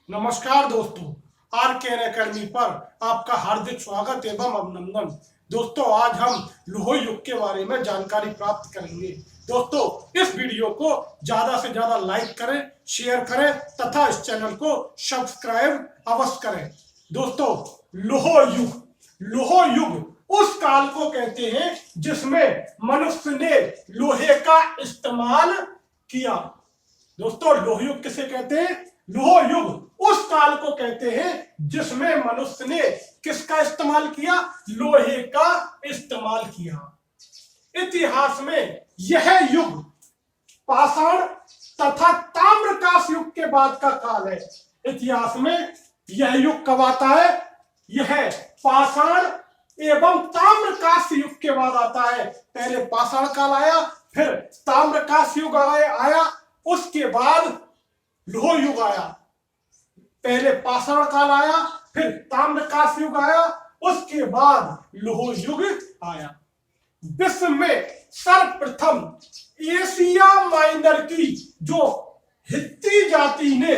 नमस्कार दोस्तों, आरकेएन एकेडमी पर आपका हार्दिक स्वागत एवं अभिनंदन। दोस्तों, आज हम लौह युग के बारे में जानकारी प्राप्त करेंगे। दोस्तों, इस वीडियो को ज्यादा से ज्यादा लाइक करें, शेयर करें तथा इस चैनल को सब्सक्राइब अवश्य करें। दोस्तों, लौह युग उस काल को कहते हैं जिसमें मनुष्य ने लोहे का इस्तेमाल किया। दोस्तों, लौह युग किसे कहते हैं? लौह युग उस काल को कहते हैं जिसमें मनुष्य ने किसका इस्तेमाल किया? लोहे का इस्तेमाल किया। इतिहास में यह युग पाषाण तथा ताम्रकांस युग के बाद का काल है। इतिहास में यह युग कब आता है? यह पाषाण एवं ताम्रकांस युग के बाद आता है। पहले पाषाण काल आया, फिर ताम्रकांस युग आया, उसके बाद लौह युग आया। पहले पाषाण काल आया, फिर ताम्रकांस युग आया, उसके बाद लौह युग आया। विश्व में सर्वप्रथम एशिया माइनर की जो हित्ती जाति ने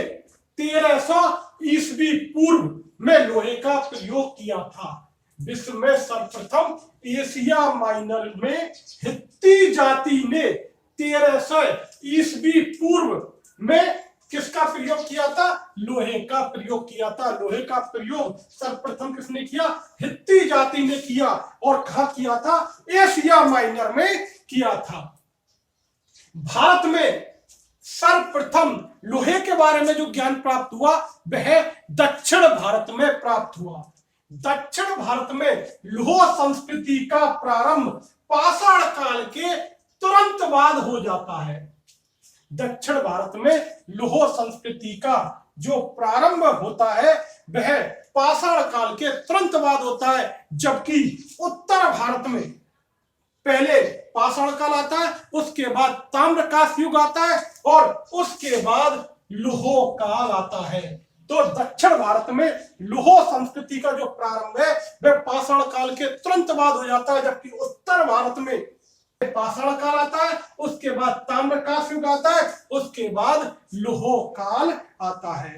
1300 ईस्वी पूर्व में लोहे का प्रयोग किया था। विश्व में सर्वप्रथम एशिया माइनर में हित्ती जाति ने 1300 ईस्वी पूर्व में किसका प्रयोग किया था? लोहे का प्रयोग किया था। लोहे का प्रयोग सर्वप्रथम किसने किया? हित्ती जाति ने किया। और कहां किया था? एशिया माइनर में किया था। भारत में सर्वप्रथम लोहे के बारे में जो ज्ञान प्राप्त हुआ वह दक्षिण भारत में प्राप्त हुआ। दक्षिण भारत में लौह संस्कृति का प्रारंभ पाषाण काल के तुरंत बाद हो जाता है। दक्षिण भारत में लौह संस्कृति का जो प्रारंभ होता है वह पाषाण काल के तुरंत बाद होता है, जबकि उत्तर भारत में पहले पाषाण काल आता है, उसके बाद ताम्रकांस युग आता है और उसके बाद लौह काल आता है। तो दक्षिण भारत में लौह संस्कृति का जो प्रारंभ है वह पाषाण काल के तुरंत बाद हो जाता है, जबकि उत्तर भारत में पाषाण काल आता है, उसके बाद ताम्रकांस युग आता है, उसके बाद लौह काल आता है।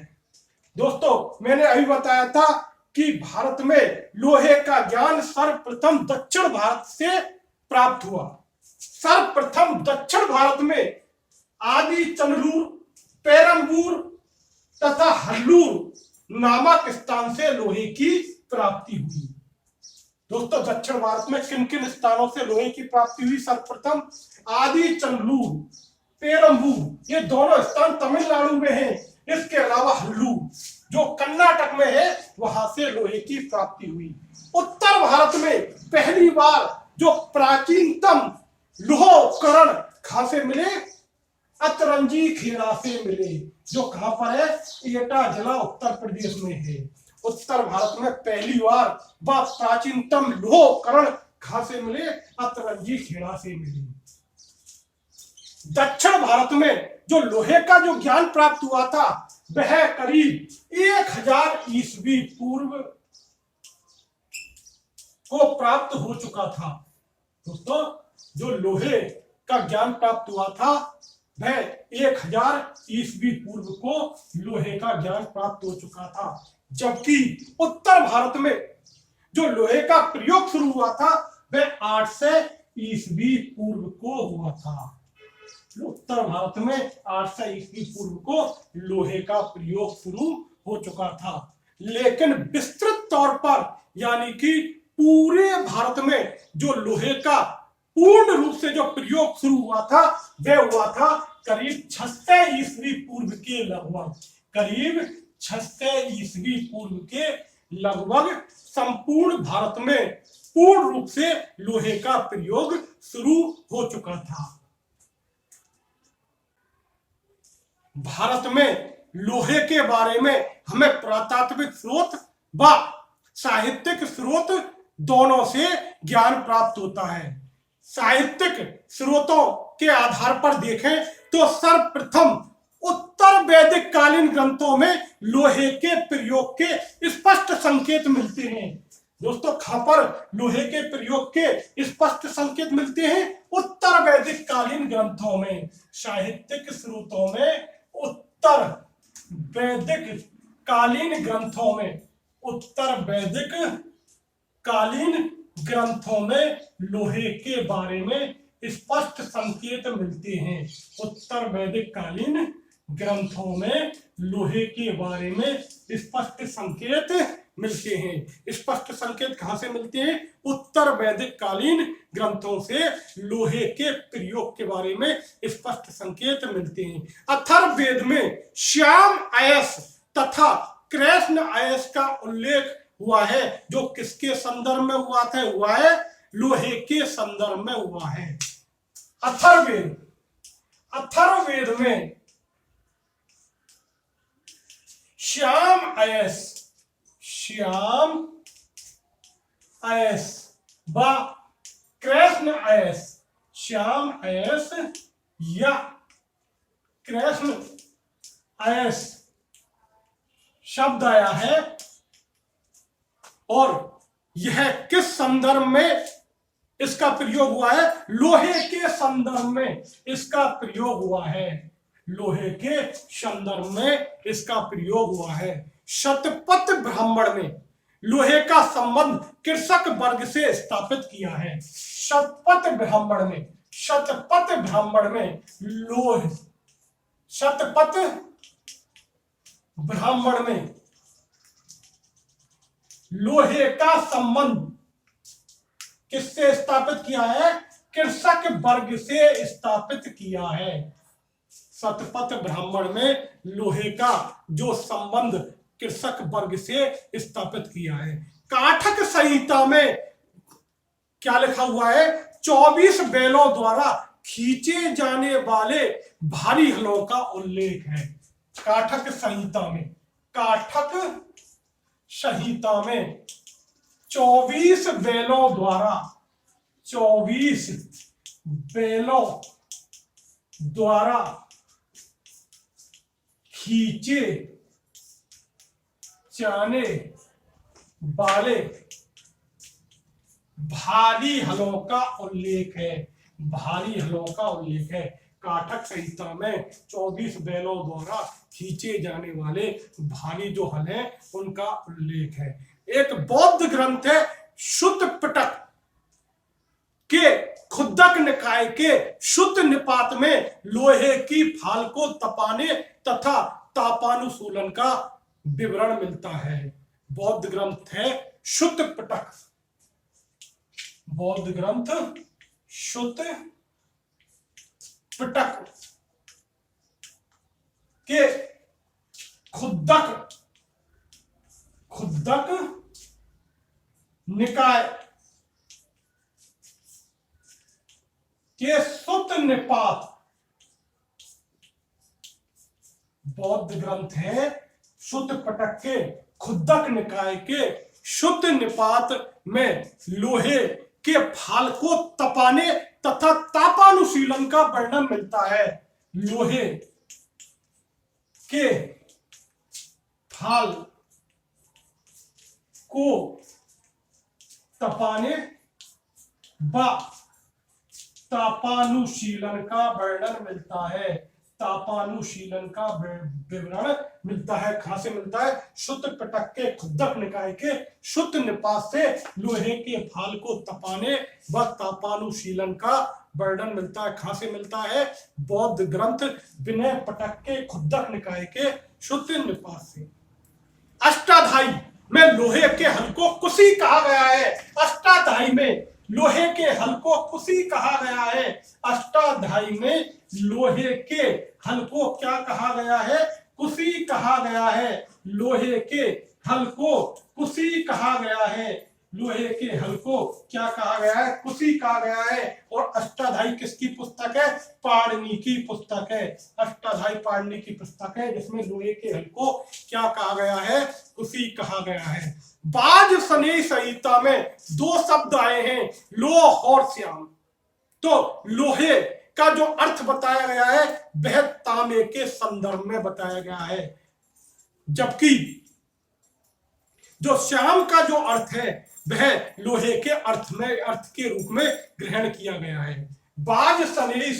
दोस्तों, मैंने अभी बताया था कि भारत में लोहे का ज्ञान सर्वप्रथम दक्षिण भारत से प्राप्त हुआ। सर्वप्रथम दक्षिण भारत में आदि चंद्रूर, पेरम्बूर तथा हल्लूर नामक स्थान से लोहे की प्राप्ति हुई। दोस्तों, दक्षिण भारत में किन किन स्थानों से लोहे की प्राप्ति हुई? सर्वप्रथम आदि चंद्रूर, पेरम्बूर, ये दोनों स्थान तमिलनाडु में हैं। इसके अलावा हल्लूर जो कर्नाटक में है, वहां से लोहे की प्राप्ति हुई। उत्तर भारत में पहली बार जो प्राचीनतम लौह उपकरण कहां से मिले? अतरंजी खेड़ा से मिले, जो कहां पर है? एटा जिला उत्तर प्रदेश में है। उत्तर भारत में पहली बार प्राचीनतम लौह उपकरण कहां से मिले? अतरंजी खेड़ा से मिले। दक्षिण भारत में जो लोहे का जो ज्ञान प्राप्त हुआ था वह करीब 1000 ईस्वी पूर्व को प्राप्त हो चुका था। दोस्तों, जो लोहे का ज्ञान प्राप्त हुआ था वह 1000 ईस्वी पूर्व को लोहे का ज्ञान प्राप्त हो चुका था, जबकि उत्तर भारत में जो लोहे का प्रयोग शुरू हुआ था वह 800 ईस्वी पूर्व को हुआ था। उत्तर भारत में 800 ईस्वी पूर्व को लोहे का प्रयोग शुरू हो चुका था, लेकिन विस्तृत तौर पर यानी कि पूरे भारत में जो लोहे का पूर्ण रूप से जो प्रयोग शुरू हुआ था वह हुआ था करीब 600 ईस्वी पूर्व के लगभग। करीब 600 ईस्वी पूर्व के लगभग संपूर्ण भारत में पूर्ण रूप से लोहे का प्रयोग शुरू हो चुका था। भारत में लोहे के बारे में हमें पुरातात्विक स्रोत व साहित्यिक स्रोत दोनों से ज्ञान प्राप्त होता है। साहित्यिक स्रोतों के आधार पर देखें तो सर्वप्रथम उत्तर वैदिक कालीन ग्रंथों में लोहे के प्रयोग के स्पष्ट संकेत मिलते हैं। दोस्तों, कहां पर लोहे के प्रयोग के स्पष्ट संकेत मिलते हैं? उत्तर वैदिक कालीन ग्रंथों में, साहित्यिक स्रोतों में उत्तर वैदिक कालीन ग्रंथों में, उत्तर वैदिक कालीन ग्रंथों में लोहे के बारे में स्पष्ट संकेत मिलते हैं। उत्तर वैदिक कालीन ग्रंथों में लोहे के बारे में स्पष्ट संकेत मिलते हैं। स्पष्ट संकेत कहां से मिलते हैं? उत्तर वैदिक कालीन ग्रंथों से लोहे के प्रयोग के बारे में स्पष्ट संकेत मिलते हैं। अथर्ववेद में श्याम अयस तथा कृष्ण अयस का उल्लेख हुआ है, जो किसके संदर्भ में हुआ है? लोहे के संदर्भ में हुआ है। अथर्ववेद में श्याम अयस व कृष्ण अयस, श्याम अयस या कृष्ण अयस शब्द आया है, और यह किस संदर्भ में इसका प्रयोग हुआ है? लोहे के संदर्भ में इसका प्रयोग हुआ है। लोहे के संदर्भ में इसका प्रयोग हुआ है। शतपथ ब्राह्मण में लोहे का संबंध कृषक वर्ग से स्थापित किया है। शतपथ ब्राह्मण में लोहे का संबंध किससे स्थापित किया है? कृषक वर्ग से स्थापित किया है। शतपथ ब्राह्मण में लोहे का जो संबंध कृषक वर्ग से स्थापित किया है। काठक संहिता में क्या लिखा हुआ है? 24 बैलों द्वारा खींचे जाने वाले भारी हलों का उल्लेख है। काठक संहिता में 24 बैलों द्वारा खींचे जाने वाले भारी हलों का उल्लेख है। काठक संहिता में 24 बैलों द्वारा खींचे जाने वाले भारी जो हल हैं उनका उल्लेख है। एक बौद्ध ग्रंथ है शुद्ध पिटक के खुद्दक निकाय के शुद्ध निपात में लोहे की फाल को तपाने तथा तापानुशूलन का विवरण मिलता है। बौद्ध ग्रंथ है शुद्ध पिटक, बौद्ध ग्रंथ शुद्ध पिटक के खुद्दक निकाय के शुद्ध निपात, बौद्ध ग्रंथ है शुद्ध पिटक के खुद्दक निकाय के शुद्ध निपात में लोहे के फाल को तपाने तथा तापानुशीलन का वर्णन मिलता है। लोहे के फाल को तपाने व तापानुशीलन का वर्णन मिलता है। तापानुशीलन का विवरण मिलता है। कहां से मिलता है? शुद्ध पिटक के खुद्दक निकाय के शुद्ध निपात से लोहे के फाल को तपाने व तापानुशीलन का वर्णन मिलता है। कहां से मिलता है? बौद्ध ग्रंथ विनय पिटक के खुद्दक निकाय के शुद्ध निपात से। अष्टाध्यायी में लोहे के हल को कुशी कहा गया है। अष्टाध्यायी में लोहे के हल को कुशी कहा गया है। अष्टाध्यायी में लोहे के हल को क्या कहा गया है? कुशी कहा गया है। लोहे के हल को कुशी कहा गया है। लोहे के हल को क्या कहा गया है? कुशी कहा गया है। और अष्टाध्यायी किसकी पुस्तक है? पाणिनि की पुस्तक है। अष्टाध्यायी पाणिनि की पुस्तक है जिसमें लोहे के हल को क्या कहा गया है? कुशी कहा गया है। वाजसनेयी संहिता में 2 शब्द आए हैं, लोह और श्याम। तो लोहे का जो अर्थ बताया गया है वह तांबे के संदर्भ में बताया गया है, जबकि जो श्याम का जो अर्थ है वह लोहे के अर्थ के रूप में ग्रहण किया गया है। वाजसनेयी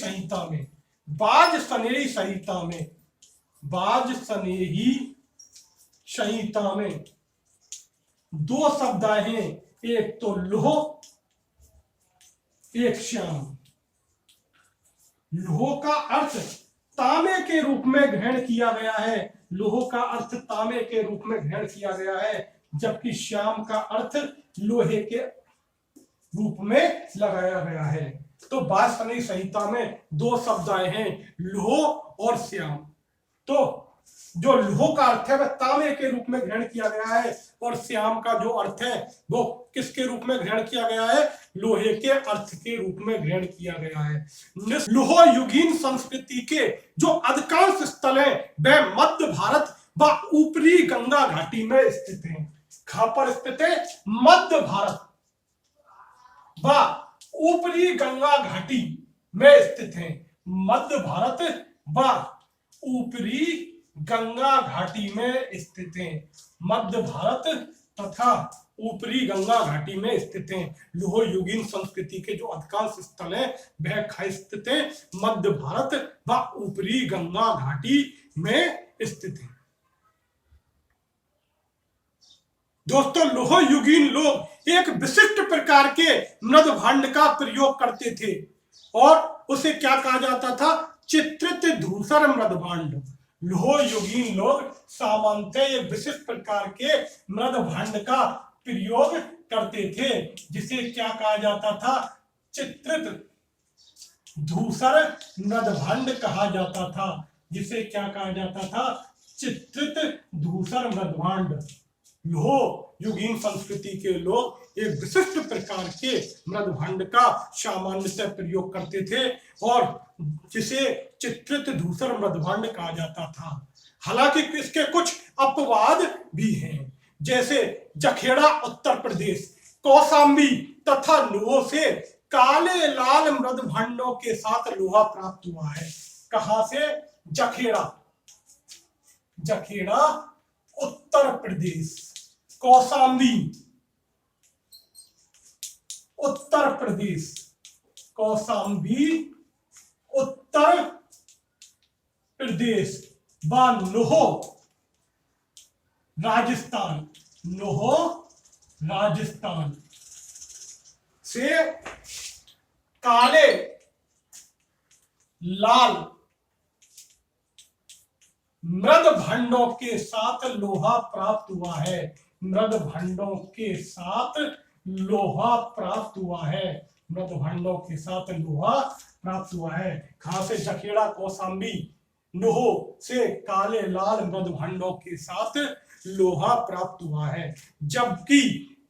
संहिता में दो शब्द आए हैं, एक तो लौह, एक श्याम। लौह का अर्थ तांबे के रूप में ग्रहण किया गया है, लौह का अर्थ तांबे के रूप में ग्रहण किया गया है, जबकि श्याम का अर्थ लोहे के रूप में लगाया गया है। तो वासनी संहिता में दो शब्द आए हैं, लौह और श्याम। तो जो लौह का अर्थ है वह तांबे के रूप में ग्रहण किया गया है, और श्याम का जो अर्थ है वो किसके रूप में ग्रहण किया गया है? लोहे के अर्थ के रूप में ग्रहण किया गया है। लौह युगीन संस्कृति के जो अधिकांश स्थल है वह मध्य भारत व ऊपरी गंगा घाटी में स्थित है। कहां पर स्थित है? मध्य भारत व ऊपरी गंगा घाटी में स्थित है। मध्य भारत व ऊपरी गंगा घाटी में स्थित है। मध्य भारत तथा ऊपरी गंगा घाटी में स्थित है। लौह युगीन संस्कृति के जो अधिकांश स्थल है वह कहाँ स्थित है? मध्य भारत व ऊपरी गंगा घाटी में स्थित है। दोस्तों, लौह युगीन लोग एक विशिष्ट प्रकार के मृद भांड का प्रयोग करते थे और उसे क्या कहा जाता था? चित्रित धूसर मृद भांड। लौह युगीन लोग सामान्यतः एक विशिष्ट प्रकार के मृद भांड का प्रयोग करते थे जिसे क्या कहा जाता था? चित्रित धूसर मृद भांड कहा जाता था। जिसे क्या कहा जाता था? चित्रित धूसर मृद भांड। लौह युगीन संस्कृति के लोग एक विशिष्ट प्रकार के मृद भांड का सामान्यतः प्रयोग करते थे और जिसे चित्रित धूसर मृद भांड कहा जाता था। हालांकि इसके कुछ अपवाद भी हैं, जैसे जखेड़ा उत्तर प्रदेश, कौशाम्बी तथा लोह से काले लाल मृद भांडों के साथ लोहा प्राप्त हुआ है। कहां से? जखेड़ा, जखेड़ा उत्तर प्रदेश, कौशाम्बी उत्तर प्रदेश, कौशाम्बी उत्तर प्रदेश व लोह राजस्थान, लोह राजस्थान से काले लाल मृद भांडों के साथ लोहा प्राप्त हुआ है। मृद भांडों के साथ लोहा प्राप्त हुआ है। मृद भांडों के साथ लोहा प्राप्त हुआ है। कहां से? जखेड़ा, कौशाम्बी, लोह से काले लाल मृद भांडों के साथ लोहा प्राप्त हुआ है। जबकि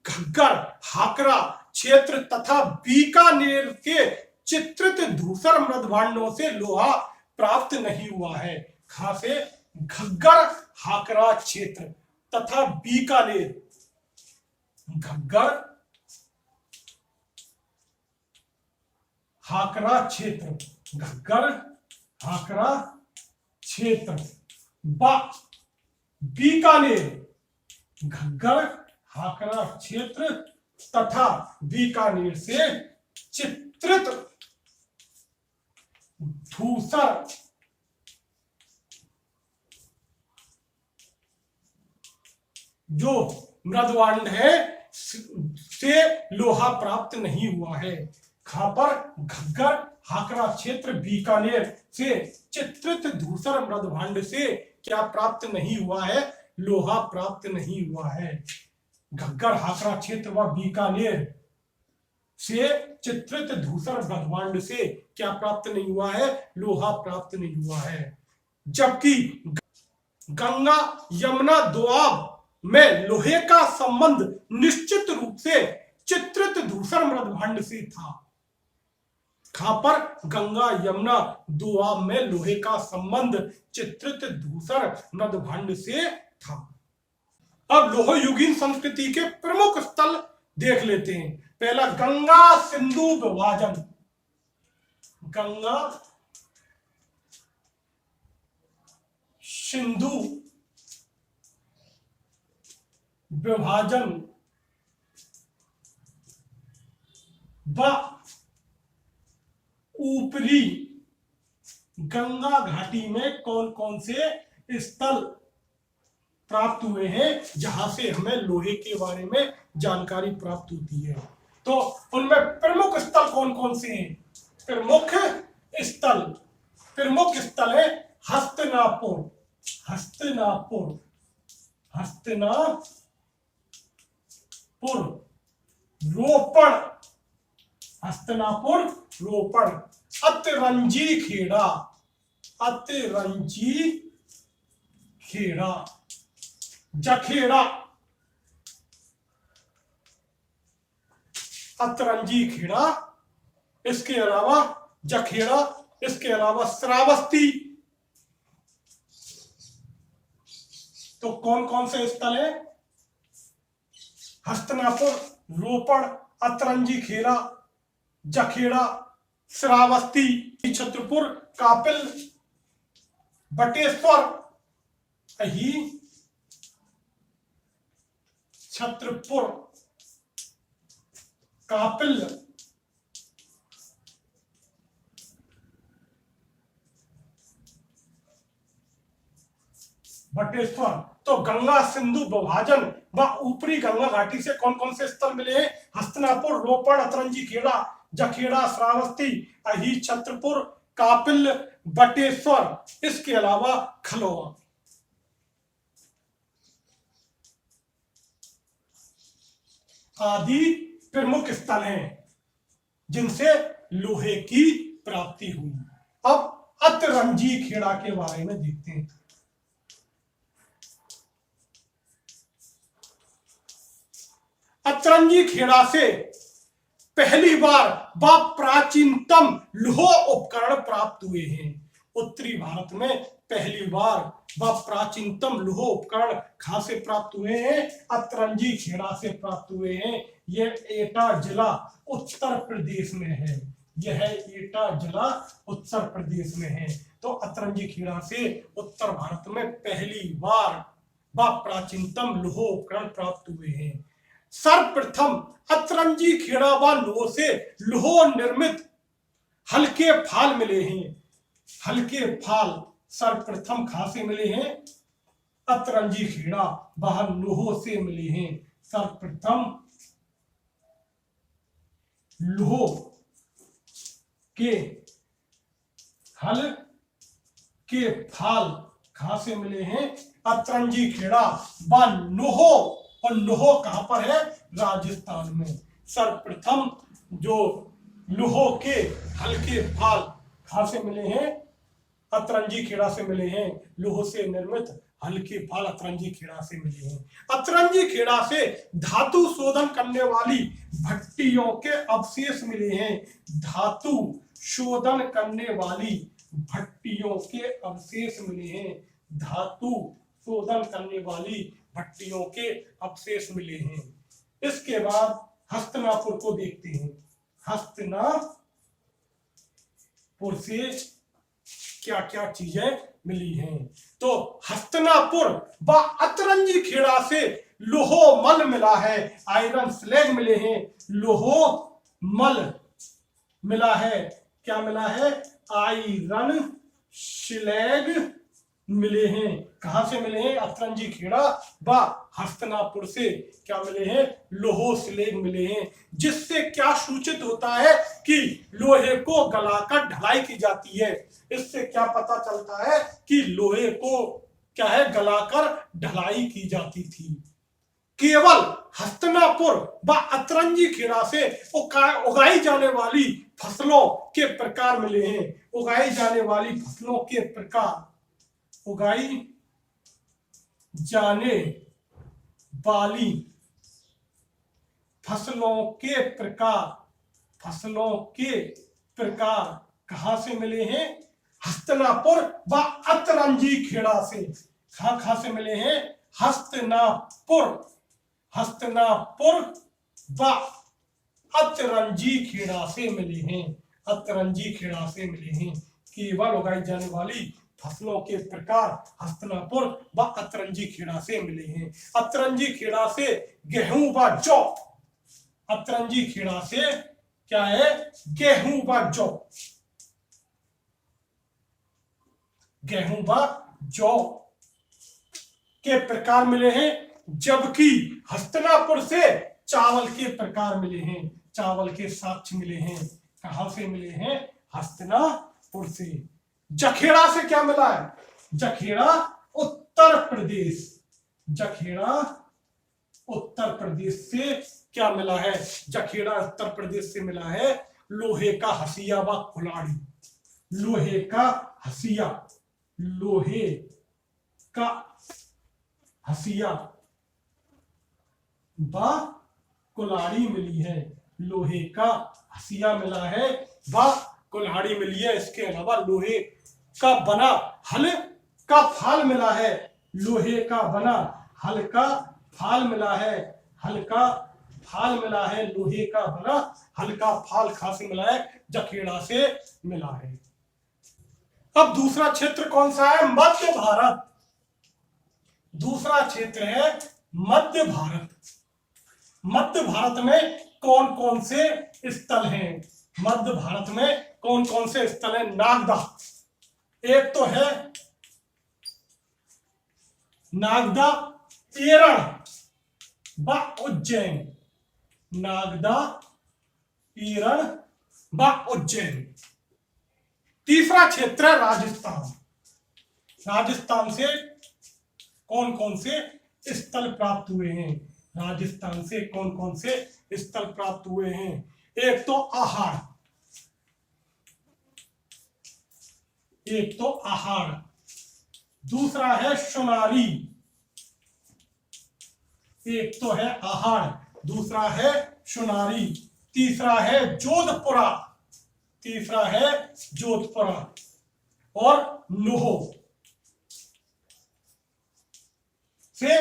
घग्गर, हाकरा क्षेत्र तथा बीकानेर के चित्रित धूसर मृद भांडों से लोहा प्राप्त नहीं हुआ है। कहां से? घग्गर, हाकरा क्षेत्र तथा बीकानेर, घग्गर, हाकरा क्षेत्र, घग्गर, हाकरा क्षेत्र व बीकानेर, घग्गर, हाकरा क्षेत्र तथा बीकानेर से चित्रित धूसर जो मृद भांड है से लोहा प्राप्त नहीं हुआ है। कहां पर? घग्गर, हाकरा क्षेत्र, बीकानेर से चित्रित धूसर मृद भांड से क्या प्राप्त नहीं हुआ है? लोहा प्राप्त नहीं हुआ है। घग्गर, हाकरा क्षेत्र व बीकानेर से चित्रित धूसर मृद भांड से क्या प्राप्त नहीं हुआ है? लोहा प्राप्त नहीं हुआ है। जबकि गंगा यमुना दोआब में लोहे का संबंध निश्चित रूप से चित्रित धूसर मृद भांड से था। कहां पर? गंगा यमुना दोआब में लोहे का संबंध चित्रित धूसर मृद भांड से था। अब लौह युगीन संस्कृति के प्रमुख स्थल देख लेते हैं। पहला, गंगा सिंधु विभाजन। गंगा सिंधु विभाजन व ऊपरी गंगा घाटी में कौन कौन से स्थल प्राप्त हुए हैं, जहां से हमें लोहे के बारे में जानकारी प्राप्त होती है। तो उनमें प्रमुख स्थल कौन कौन से हैं? प्रमुख स्थल है हस्तिनापुर, हस्तिनापुर, रोपण, हस्तिनापुर, रोपण, अतरंजी खेड़ा, अतरंजी खेड़ा, जखेड़ा, अतरंजी खेड़ा, इसके अलावा जखेड़ा, इसके अलावा श्रावस्ती। तो कौन कौन से स्थल है? हस्तिनापुर, रोपण, अतरंजी खेड़ा, जखेड़ा, श्रावस्ती, छत्रपुर, कापिल, बटेश्वर, अही, छत्रपुर, कापिल, बटेश्वर। तो गंगा सिंधु विभाजन व ऊपरी गंगा घाटी से कौन कौन से स्थल मिले हैं? हस्तिनापुर, रोपण, अतरंजी खेड़ा, जखेड़ा, श्रावस्ती, अही, छत्रपुर, कापिल, बटेश्वर, इसके अलावा खलोआ। आदि प्रमुख स्थल हैं जिनसे लोहे की प्राप्ति हुई। अब अतरंजी खेड़ा के बारे में देखते हैं। अतरंजी खेड़ा से पहली बार व प्राचीनतम लौह उपकरण प्राप्त हुए हैं। उत्तरी भारत में पहली बार व प्राचीनतम लौह उपकरण कहां से प्राप्त हुए हैं? अतरंजी खेड़ा से प्राप्त हुए हैं। यह एटा जिला उत्तर प्रदेश में है, यह एटा जिला उत्तर प्रदेश में है। तो अतरंजी खेड़ा से उत्तर भारत में पहली बार व प्राचीनतम लौह उपकरण प्राप्त हुए हैं। सर्वप्रथम अतरंजी खेड़ा व लौह से लौह निर्मित हल्के फाल मिले हैं। हल्के फाल सर्वप्रथम कहां से मिले हैं? अतरंजी खेड़ा व लौह से मिले हैं। सर्वप्रथम लौह के हल के फाल कहां से मिले हैं? अतरंजी खेड़ा व लौह। और लौह कहां पर है? राजस्थान में। सर्वप्रथम जो लौह के हल्के फाल कहां से मिले हैं? अतरंजी खेड़ा से मिले हैं। लौह से निर्मित हल्के फाल अतरंजी खेड़ा से मिले हैं। अतरंजी खेड़ा से धातु शोधन करने वाली भट्टियों के अवशेष मिले हैं। धातु शोधन करने वाली भट्टियों के अवशेष मिले हैं। धातु शोधन करने वाली भट्टियों के अवशेष मिले हैं। इसके बाद हस्तिनापुर को देखते हैं। हस्तिनापुर से क्या क्या चीजें मिली हैं? तो हस्तिनापुर व अतरंजी खेड़ा से लौह मल मिला है, आयरन स्लैग मिले हैं। लौह मल मिला है, क्या मिला है? आयरन स्लैग मिले हैं। कहां से मिले हैं? अतरंजी खेड़ा व हस्तिनापुर से क्या मिले हैं? लौह स्लैग मिले हैं। जिससे क्या सूचित होता है कि लोहे को गलाकर ढलाई की जाती है। इससे क्या पता चलता है कि लोहे को क्या है? गलाकर ढलाई की जाती थी। केवल हस्तिनापुर व अतरंजी खेड़ा से उगाई जाने वाली फसलों के प्रकार मिले हैं। उगाई जाने वाली फसलों के प्रकार, उगाई जाने वाली फसलों के प्रकार, फसलों के प्रकार कहां से मिले हैं? हस्तिनापुर व अतरंजी खेड़ा से। कहां से मिले हैं? हस्तिनापुर, हस्तिनापुर व अतरंजी खेड़ा से मिले हैं। अतरंजी खेड़ा से मिले हैं। केवल उगाई जाने वाली फसलों के प्रकार हस्तिनापुर व अतरंजी खेड़ा से मिले हैं। अतरंजी खेड़ा से गेहूं व जौ, अतरंजी खेड़ा से क्या है? गेहूं व जौ, गेहूं व जौ के प्रकार मिले हैं, जबकि हस्तिनापुर से चावल के प्रकार मिले हैं, चावल के साक्ष्य मिले हैं। कहां से मिले हैं? हस्तिनापुर से। जखेड़ा से क्या मिला है? जखेड़ा उत्तर प्रदेश, जखेड़ा उत्तर प्रदेश से क्या मिला है? जखेड़ा उत्तर प्रदेश से मिला है लोहे का हसिया व कुल्हाड़ी, लोहे का हसिया, लोहे का हसिया व कुल्हाड़ी मिली है, लोहे का हसिया मिला है व कुल्हाड़ी मिली है। इसके अलावा लोहे का बना हल का फाल मिला है, लोहे का बना हल का फाल मिला है, हल का फाल मिला है, लोहे का बना हल का फाल कहां से मिला है? जखेड़ा से मिला है। अब दूसरा क्षेत्र कौन सा है? मध्य भारत। दूसरा क्षेत्र है मध्य भारत। मध्य भारत में कौन कौन से स्थल हैं? मध्य भारत में कौन कौन से स्थल हैं? नागदा, एक तो है नागदा, एरण व उज्जैन, नागदा, एरण व उज्जैन। तीसरा क्षेत्र है राजस्थान। राजस्थान से कौन कौन से स्थल प्राप्त हुए हैं? राजस्थान से कौन कौन से स्थल प्राप्त हुए हैं? एक तो आहार, एक तो आहार, दूसरा है सोनारी, एक तो है आहार, दूसरा है सोनारी, तीसरा है जोधपुरा, तीसरा है जोधपुरा और लोहो से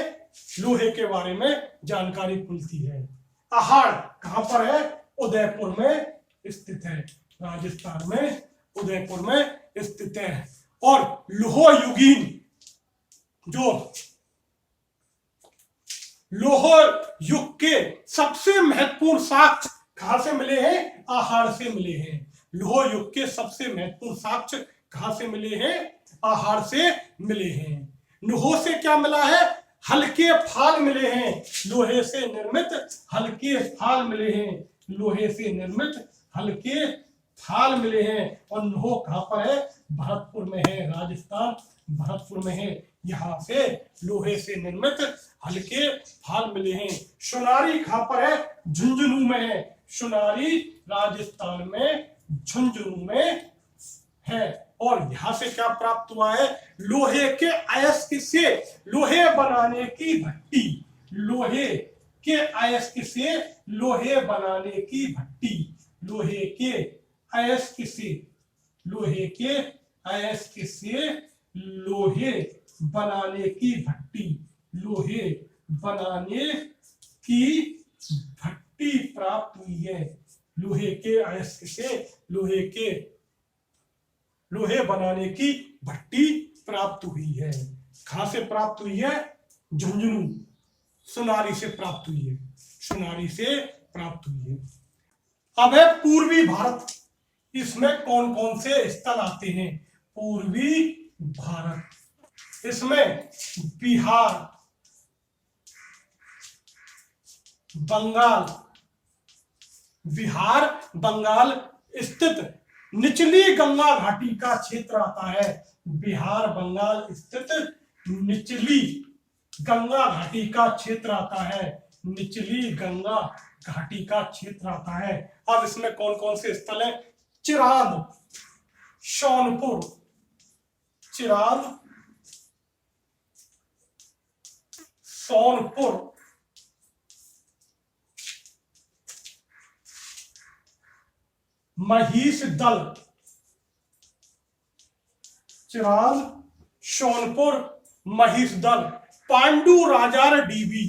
लोहे के बारे में जानकारी मिलती है। आहार कहां पर है? उदयपुर में स्थित है, राजस्थान में उदयपुर में स्थित है। और लोह युगीन, जो लोह युग के सबसे महत्वपूर्ण साक्ष्य कहां से मिले हैं? आहार से मिले हैं। लोह युग के सबसे महत्वपूर्ण साक्ष्य कहां से मिले हैं? आहार से मिले हैं। लोह से क्या मिला है? हल्के फाल मिले हैं, लोहे से निर्मित हल्के फाल मिले हैं, लोहे से निर्मित हल्के फाल मिले हैं। और लोह कहां पर है? भरतपुर में है, राजस्थान भरतपुर में है। यहां से लोहे से निर्मित हल्के फाल मिले हैं। सोनारी कहां पर है? झुंझुनू में है, सोनारी राजस्थान में झुंझुनू में है। और यहां से क्या प्राप्त हुआ है? लोहे के अयस्क से लोहे बनाने की भट्टी, लोहे के अयस्क से लोहे बनाने की भट्टी, लोहे के अयस्क से, लोहे के अयस्क से लोहे बनाने की भट्टी, लोहे बनाने की भट्टी प्राप्त हुई है। लोहे के अयस्क से लोहे बनाने की भट्टी प्राप्त हुई है। कहां से प्राप्त हुई है? झुंझुनू, सोनारी से प्राप्त हुई है, सोनारी से प्राप्त हुई है। अब है पूर्वी भारत। इसमें कौन कौन से स्थल आते हैं? पूर्वी भारत, इसमें बिहार, बंगाल, बिहार बंगाल स्थित निचली गंगा घाटी का क्षेत्र आता है। बिहार बंगाल स्थित निचली गंगा घाटी का क्षेत्र आता है, निचली गंगा घाटी का क्षेत्र आता है। अब इसमें कौन कौन से स्थल हैं? चिरांद, सोनपुर, चिरांद, सोनपुर, महिषदल, चिरांद, सोनपुर, महिषदल, पांडु राजार डीबी,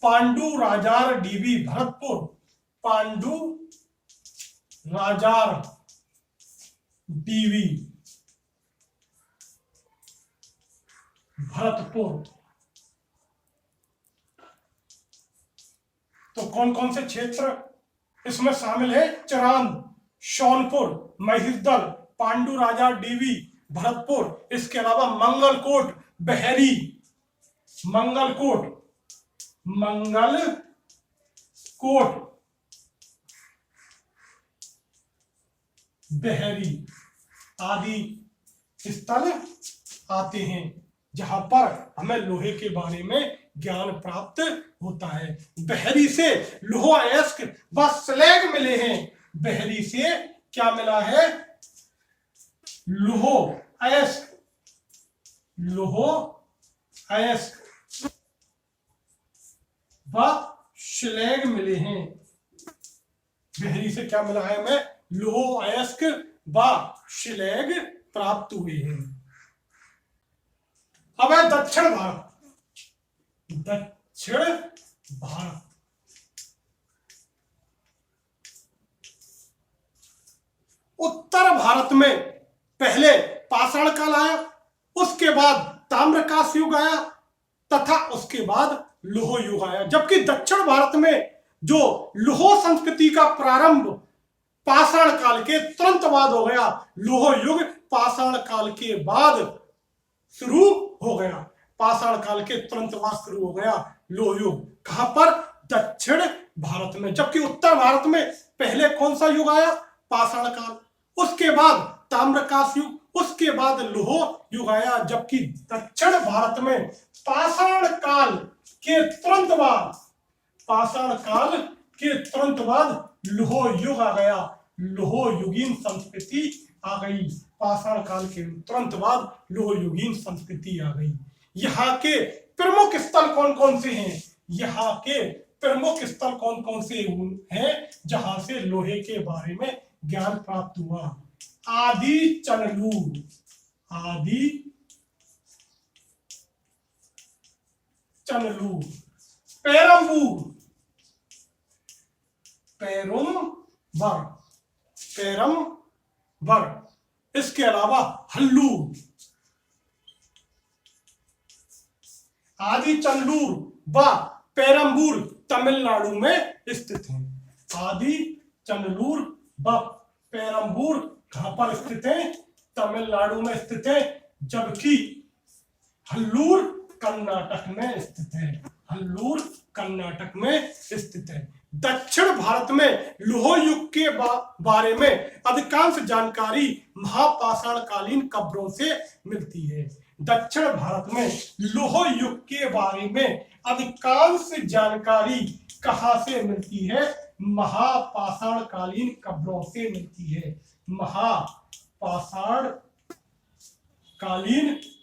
पांडु राजार डीबी भरतपुर, पांडु राजार डीबी भरतपुर। तो कौन कौन से क्षेत्र इसमें शामिल है? चिरांद, सोनपुर, महिषदल, पांडु राजा डीवी, भरतपुर। इसके अलावा मंगलकोट, बहरी, मंगलकोट, मंगलकोट, बहरी आदि स्थल आते हैं जहां पर हमें लोहे के बारे में ज्ञान प्राप्त होता है। बहरी से लोह अयस्क व स्लैग मिले हैं। बहरी से क्या मिला है? लोह अयस्क, लोह अयस्क व स्लैग मिले हैं। बहरी से क्या मिला है हमें? लोह अयस्क व स्लैग प्राप्त हुए हैं। अब है दक्षिण भारत। दक्षिण भारत, उत्तर भारत में पहले पाषाण काल आया, उसके बाद ताम्रकांस युग आया तथा उसके बाद लौह युग आया। जबकि दक्षिण भारत में जो लौह संस्कृति का प्रारंभ पाषाण काल के तुरंत बाद हो गया, लौह युग पाषाण काल के बाद शुरू हो गया। पाषाण काल के तुरंत बाद शुरू हो गया लौह युग। कहां पर? दक्षिण भारत में। जबकि उत्तर भारत में पहले कौन सा युग आया? पाषाण काल, उसके बाद ताम्रकांस युग, उसके बाद लौह युग आया। जबकि दक्षिण भारत में पाषाण काल के तुरंत बाद, पाषाण काल के तुरंत बाद लौह युग आ गया, लौह युगीन संस्कृति आ गई। पाषाण काल के तुरंत बाद लौह युगीन संस्कृति आ गई। यहाँ के प्रमुख स्थल कौन कौन से हैं? यहाँ के प्रमुख स्थल कौन कौन से हैं जहां से लोहे के बारे में ज्ञान प्राप्त हुआ? आदि चनलूर, आदि चनलूर, पेरम्बूर, पेरुमवर, पेरमवर, इसके अलावा हल्लूर। आदि चंदूर व पेरम्बूर तमिलनाडु में स्थित है। आदि चंदूर व पेरम्बूर कहां पर स्थित है? तमिलनाडु में स्थित है। जबकि हल्लूर कर्नाटक में स्थित है, हल्लूर कर्नाटक में स्थित है। दक्षिण भारत में लौह युग के बारे में अधिकांश जानकारी महापाषाणकालीन कब्रों से मिलती है। दक्षिण भारत में लौह युग के बारे में अधिकांश जानकारी कहां से मिलती है? महापाषाणकालीन कब्रों से मिलती है। महापाषाणकालीन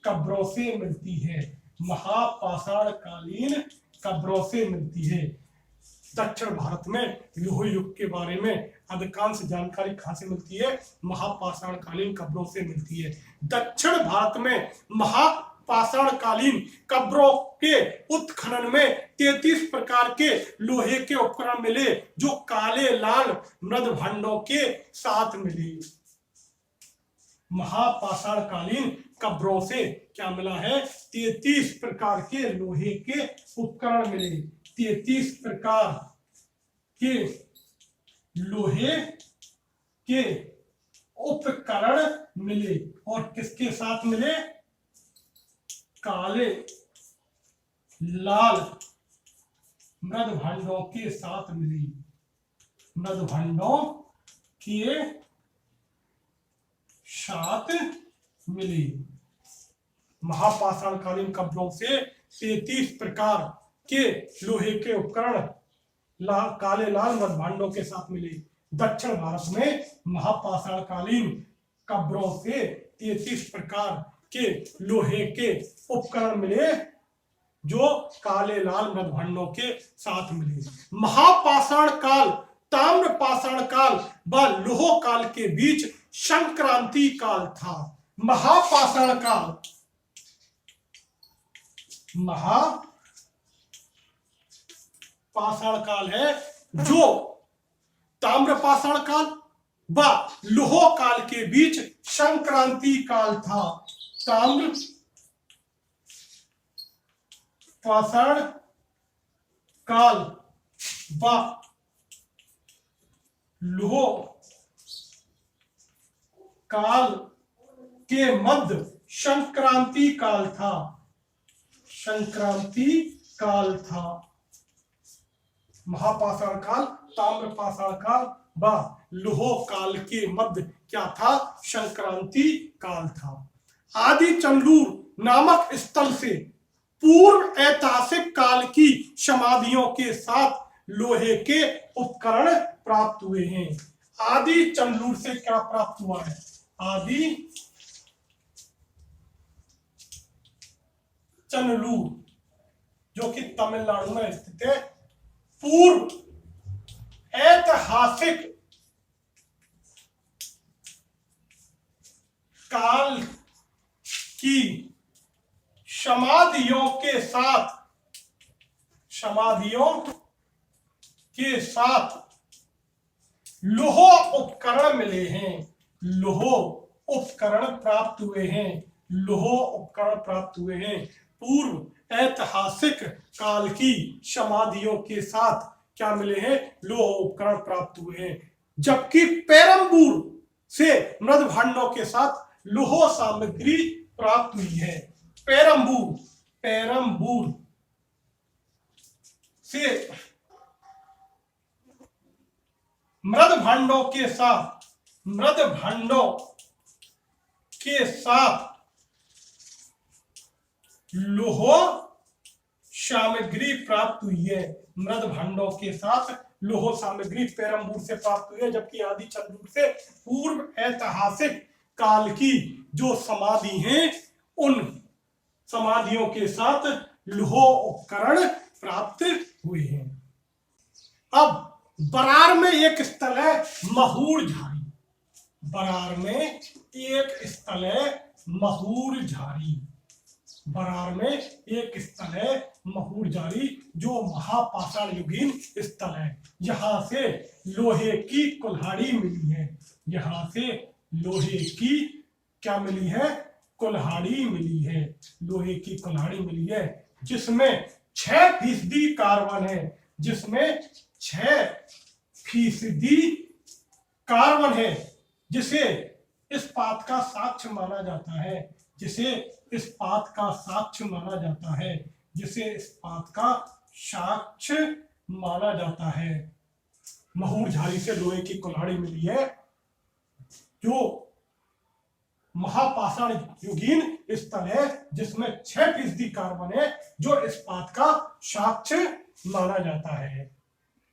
कब्रों से मिलती है, महापाषाणकालीन कब्रों से मिलती है। दक्षिण भारत में लौह युग के बारे में अधिकांश जानकारी कहां से मिलती है? महापाषाणकालीन कब्रों से मिलती है। दक्षिण भारत में महापाषाणकालीन कब्रों के उत्खनन में 33 प्रकार के लोहे के उपकरण मिले जो काले लाल मृदभंडों के साथ मिले। महापाषाणकालीन कब्रों से क्या मिला है? 33 प्रकार के लोहे के उपकरण मिले। 33 प्रकार के लोहे के उपकरण मिले और किसके साथ मिले? काले लाल मृदभंडों के साथ मिली, मृदभंडों के साथ मिली। महापाषाणकालीन कब्रों से 33 प्रकार के लोहे के उपकरण काले लाल मृदभंडों के साथ मिले। दक्षिण भारत में महापाषाणकालीन कब्रों से 33 प्रकार के लोहे के उपकरण मिले जो काले लाल मृदभंडों के साथ मिले। महापाषाण काल ताम्रपाषाण काल व लौह काल के बीच संक्रांति काल था। महापाषाण काल, पाषाण काल है जो ताम्रपाषाण काल व लौह काल के बीच संक्रांति काल था। ताम्र पाषाण काल व लौह काल के मध्य संक्रांति काल था। संक्रांति काल था। महापाषाण काल, ताम्रपाषाण काल व लौह काल के मध्य क्या था? संक्रांति काल था। आदि चंदूर नामक स्थल से पूर्व ऐतिहासिक काल की समाधियों के साथ लोहे के उपकरण प्राप्त हुए हैं। आदि चंदूर से क्या प्राप्त हुआ है? आदि चंदूर जो कि तमिलनाडु में स्थित है, पूर्व ऐतिहासिक काल की समाधियों के साथ लौह उपकरण मिले हैं। लौह उपकरण प्राप्त हुए हैं। लौह उपकरण प्राप्त हुए हैं। पूर्व ऐतिहासिक काल की समाधियों के साथ क्या मिले हैं? लौह उपकरण प्राप्त हुए हैं। जबकि पेरम्बूर से मृद भांडों के साथ लौह सामग्री प्राप्त हुई है। पेरम्बूर से मृद भांडों के साथ लौह सामग्री प्राप्त हुई है। मृद भांडों के साथ लौह सामग्री पेरम्बूर से प्राप्त हुई है। जबकि आदि चंदूर से पूर्व ऐतिहासिक काल की जो समाधि हैं, उन समाधियों के साथ लौह उपकरण प्राप्त हुए हैं। अब बरार में एक स्थल है महूर झारी। बरार में एक स्थल है महूर झारी। बरार में एक स्थल है महूर झारी जो महापाषाण युगीन स्थल है। यहां से लोहे की कुल्हाड़ी मिली है। यहां से लोहे की क्या मिली है? कुल्हाड़ी मिली है। लोहे की कुल्हाड़ी मिली है जिसमें 6% कार्बन है। जिसमें 6% कार्बन है, जिसे इस्पात का साक्ष्य माना जाता है। जिसे इस्पात का साक्ष्य माना जाता है। जिसे इस्पात का साक्ष्य माना जाता है। महूर झारी से लोहे की कुल्हाड़ी मिली है जो महापाषाण युगीन स्थल है, जिसमें 6% कार्बन है, जो इस्पात का साक्ष्य माना जाता है।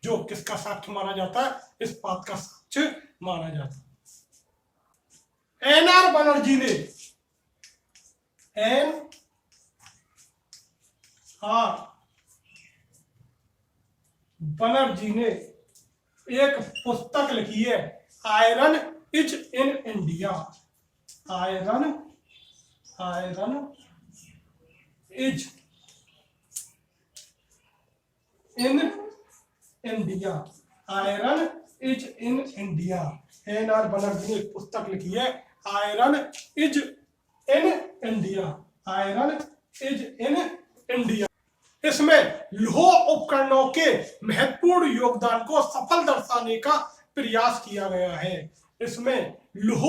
जो किसका साक्ष्य माना जाता है? इस्पात का साक्ष्य माना जाता है। एनआर बनर्जी ने एक पुस्तक लिखी है, iron is in India. Iron is in India. Iron is in India. N R Banerjee ने एक पुस्तक लिखी है, iron is in India. Iron is in India. इसमें लौह उपकरणों के महत्वपूर्ण योगदान को सफल दर्शाने का प्रयास किया गया है। इसमें लौह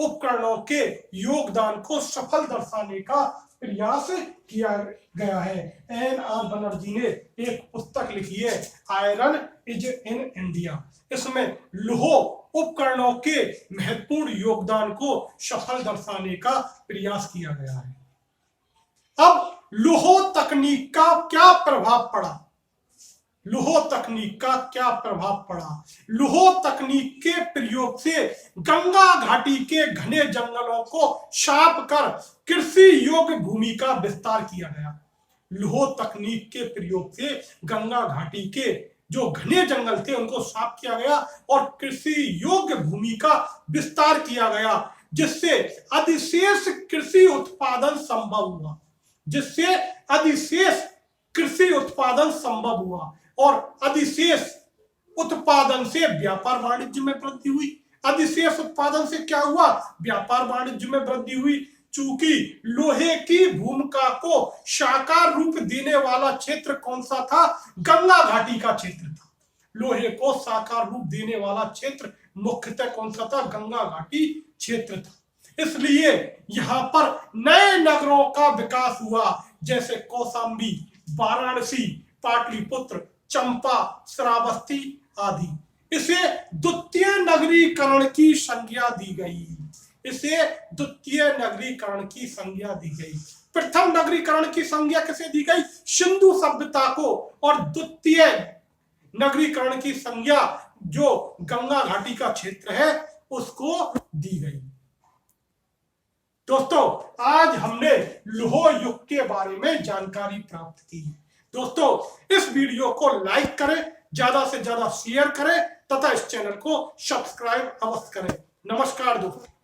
उपकरणों के योगदान को सफल दर्शाने का प्रयास किया गया है। एनआर बनर्जी ने एक पुस्तक लिखी है, आयरन इज इन इंडिया। इसमें लौह उपकरणों के महत्वपूर्ण योगदान को सफल दर्शाने का प्रयास किया गया है। अब लौह तकनीक का क्या प्रभाव पड़ा? लौह तकनीक का क्या प्रभाव पड़ा? लौह तकनीक के प्रयोग से गंगा घाटी के घने जंगलों को साफ कर कृषि योग्य भूमि का विस्तार किया गया। लौह तकनीक के प्रयोग से गंगा घाटी के जो घने जंगल थे उनको साफ किया गया और कृषि योग्य भूमि का विस्तार किया गया, जिससे अधिशेष कृषि उत्पादन संभव हुआ। जिससे अधिशेष कृषि उत्पादन संभव हुआ और अधिशेष उत्पादन से व्यापार वाणिज्य में वृद्धि हुई। अधिशेष उत्पादन से क्या हुआ? व्यापार वाणिज्य में वृद्धि हुई। चूंकि लोहे की भूमिका को साकार रूप देने वाला क्षेत्र कौन सा था? गंगा घाटी का क्षेत्र था। लोहे को साकार रूप देने वाला क्षेत्र मुख्यतः कौन सा था? गंगा घाटी क्षेत्र था। इसलिए यहां पर नए नगरों का विकास हुआ। जैसे कौशाम्बी, वाराणसी, पाटलिपुत्र, चंपा, श्रावस्ती आदि। इसे द्वितीय नगरीकरण की संज्ञा दी गई। इसे द्वितीय नगरीकरण की संज्ञा दी गई। प्रथम नगरीकरण की संज्ञा किसे दी गई? सिंधु सभ्यता को। और द्वितीय नगरीकरण की संज्ञा जो गंगा घाटी का क्षेत्र है उसको दी गई। दोस्तों, आज हमने लौह युग के बारे में जानकारी प्राप्त की। दोस्तों, इस वीडियो को लाइक करें, ज्यादा से ज्यादा शेयर करें तथा इस चैनल को सब्सक्राइब अवश्य करें। नमस्कार दोस्तों।